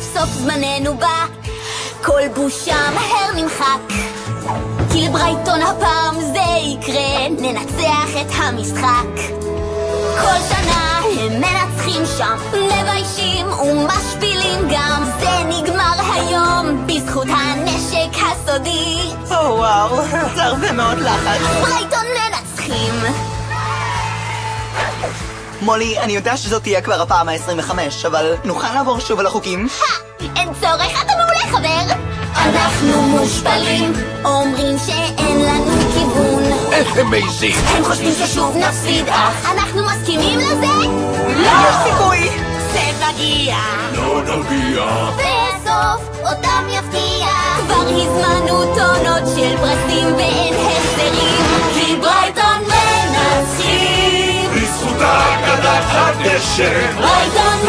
סוף סוף זמננו בא, כל בושה מהר נמחק, כי לברייטון הפעם זה יקרה, ננצח את המשחק. כל שנה הם מנצחים שם, מביישים ומשפילים גם, זה נגמר היום בזכות הנשק הסודי. וואו, זה הרבה מאוד לחץ. ברייטון מנצחים. מולי, אני יודע שזאת תהיה כבר הפעם ה-25, אבל נוכל לעבור שוב על החוקים? אין צורך, אתה מעולה חבר. אנחנו מושפלים, אומרים שאין לנו כיוון. איך הם מעיזים? הם חושבים ששוב נפסיד, אך אנחנו מסכימים לזה? לא! יש סיכוי! זה מגיע, לא נגיע. בסוף אותם יפתיע. כבר הזמנו טונות של פרסים ואין החזרים, כי ברייטון מנצחים. בזכות הגדת הדשא ברייטון